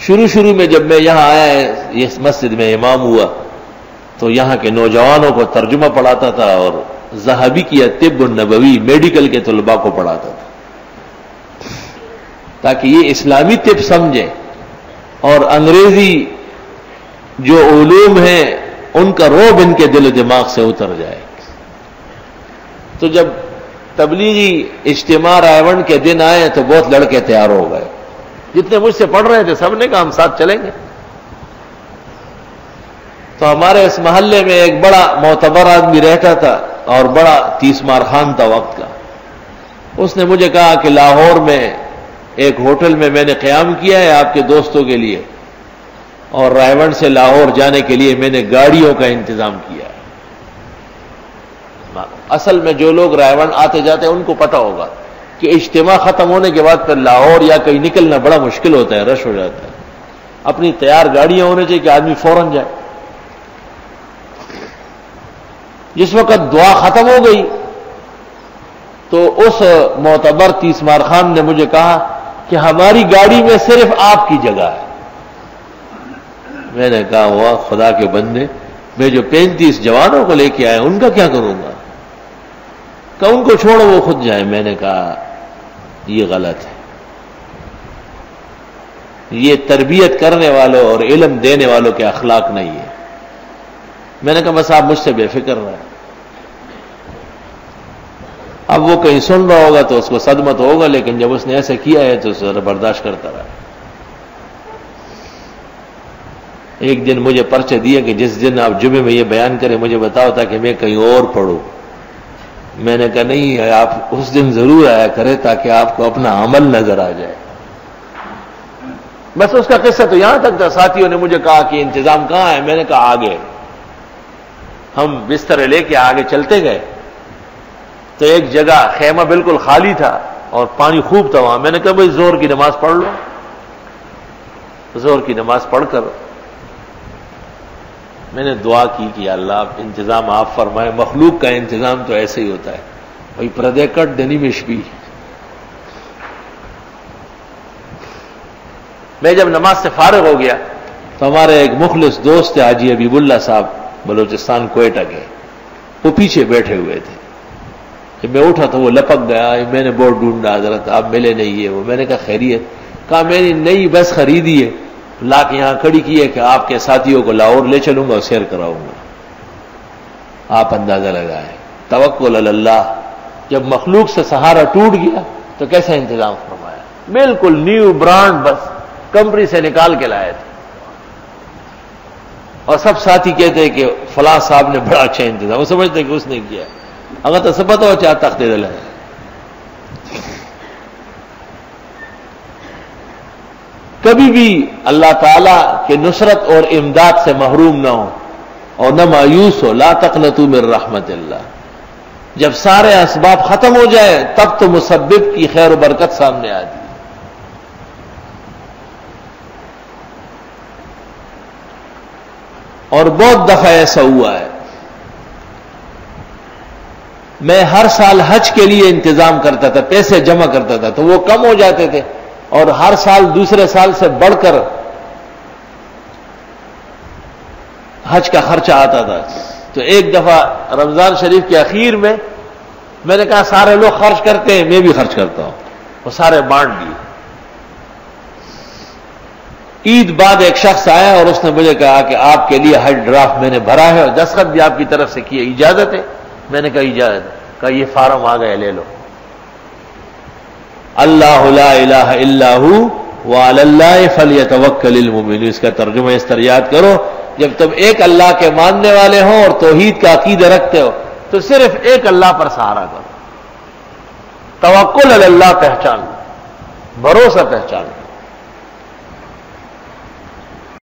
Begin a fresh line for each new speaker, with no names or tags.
شروع میں جب میں یہاں آیا اس مسجد میں امام ہوا تو یہاں کے نوجوانوں کو ترجمہ پڑھاتا تھا اور ذہبی کی طب النبوی میڈیکل کے طلباء کو پڑھاتا تھا تاکہ یہ اسلامی طب سمجھیں اور انگریزی جو علوم ہیں ان کا رعب ان کے دل و دماغ سے اتر جائے. تو جب تبلیغی اجتماع رائے کے دن آئے تو بہت لڑکے تیار ہو گئے. جتنے مجھ سے پڑھ رہے تھے سب نے کہا ہم ساتھ چلیں گے. تو ہمارے اس محلے میں ایک بڑا معتبر آدمی رہتا تھا اور بڑا تیسمار خان تھا وقت کا. اس نے مجھے کہا کہ لاہور میں ایک ہوٹل میں نے قیام کیا ہے آپ کے دوستوں کے لیے اور رائے سے لاہور جانے کے لیے میں نے گاڑیوں کا انتظام کیا ہے. اصل میں جو لوگ رائے آتے جاتے ہیں ان کو پتہ ہوگا کہ اجتماع ختم ہونے کے بعد پھر لاہور یا کہیں نکلنا بڑا مشکل ہوتا ہے، رش ہو جاتا ہے. اپنی تیار گاڑیاں ہونے چاہیے کہ آدمی فوراً جائے. جس وقت دعا ختم ہو گئی تو اس معتبر تیسمار خان نے مجھے کہا کہ ہماری گاڑی میں صرف آپ کی جگہ ہے. میں نے کہا ہوا خدا کے بندے، میں جو 35 جوانوں کو لے کے آئے ان کا کیا کروں گا؟ کہ ان کو چھوڑو وہ خود جائیں. میں نے کہا یہ غلط ہے. یہ تربیت کرنے والوں اور علم دینے والوں کے اخلاق نہیں ہے. میں نے کہا بس آپ مجھ سے بے فکر رہے. اب وہ کہیں سن رہا ہوگا تو اس کو صدمہ تو ہوگا، لیکن جب اس نے ایسے کیا ہے تو اسے برداشت کرتا رہا. ایک دن مجھے پرچہ دیا کہ جس دن آپ جمعے میں یہ بیان کریں مجھے بتاؤ تاکہ میں کہیں اور پڑھوں. میں نے کہا نہیں، آپ اس دن ضرور آیا کرے تاکہ آپ کو اپنا عمل نظر آ جائے. بس اس کا قصہ تو یہاں تک تھا. ساتھیوں نے مجھے کہا کہ انتظام کہاں ہے؟ میں نے کہا آگے. ہم بستر لے کے آگے چلتے گئے تو ایک جگہ خیمہ بالکل خالی تھا اور پانی خوب تھا وہاں. میں نے کہا بھائی زور کی نماز پڑھ لو. زور کی نماز پڑھ کر میں نے دعا کی کہ اللہ انتظام آپ فرمائے. مخلوق کا انتظام تو ایسے ہی ہوتا ہے بھائی، پردے کٹ دنی مشبی. میں جب نماز سے فارغ ہو گیا تو ہمارے ایک مخلص دوست تھے حاجی حبیب اللہ صاحب، بلوچستان کوئٹہ کے، وہ پیچھے بیٹھے ہوئے تھے. جب میں اٹھا تو وہ لپک گیا. میں نے بورڈ ڈھونڈا، حضرت آپ ملے نہیں ہے وہ. میں نے کہا خیریت؟ کہا میں نے نئی بس خریدی ہے، لا کے یہاں کھڑی کی ہے کہ آپ کے ساتھیوں کو لاہور لے چلوں گا اور سیر کراؤں گا. آپ اندازہ لگائیں توکل علی اللہ. جب مخلوق سے سہارا ٹوٹ گیا تو کیسا انتظام فرمایا. بالکل نیو برانڈ بس کمپنی سے نکال کے لائے تھے. اور سب ساتھی کہتے ہیں کہ فلاں صاحب نے بڑا اچھا انتظام. وہ سمجھتے کہ اس نے کیا. اگر تو سب ہو چاہ تخت دل ہے. کبھی بھی اللہ تعالی کے نصرت اور امداد سے محروم نہ ہو اور نہ مایوس ہو. لا تقنطوا من رحمت اللہ. جب سارے اسباب ختم ہو جائے تب تو مسبب کی خیر و برکت سامنے آتی. اور بہت دفعہ ایسا ہوا ہے. میں ہر سال حج کے لیے انتظام کرتا تھا، پیسے جمع کرتا تھا تو وہ کم ہو جاتے تھے اور ہر سال دوسرے سال سے بڑھ کر حج کا خرچہ آتا تھا. تو ایک دفعہ رمضان شریف کے اخیر میں میں نے کہا سارے لوگ خرچ کرتے ہیں میں بھی خرچ کرتا ہوں. وہ سارے بانٹ دیے. عید بعد ایک شخص آیا اور اس نے مجھے کہا کہ آپ کے لیے حج ڈرافٹ میں نے بھرا ہے اور دستخط بھی آپ کی طرف سے کیے، اجازت ہے؟ میں نے کہا اجازت. کہا یہ فارم آ گئے لے لو. اللہ لا الہ الا ہو وعلی اللہ فلیتوکل المؤمنون. اس کا ترجمہ اس طرح یاد کرو، جب تم ایک اللہ کے ماننے والے ہو اور توحید کا عقیدہ رکھتے ہو تو صرف ایک اللہ پر سہارا کرو. توکل علی اللہ پہچان لو، بھروسہ پہچان لو.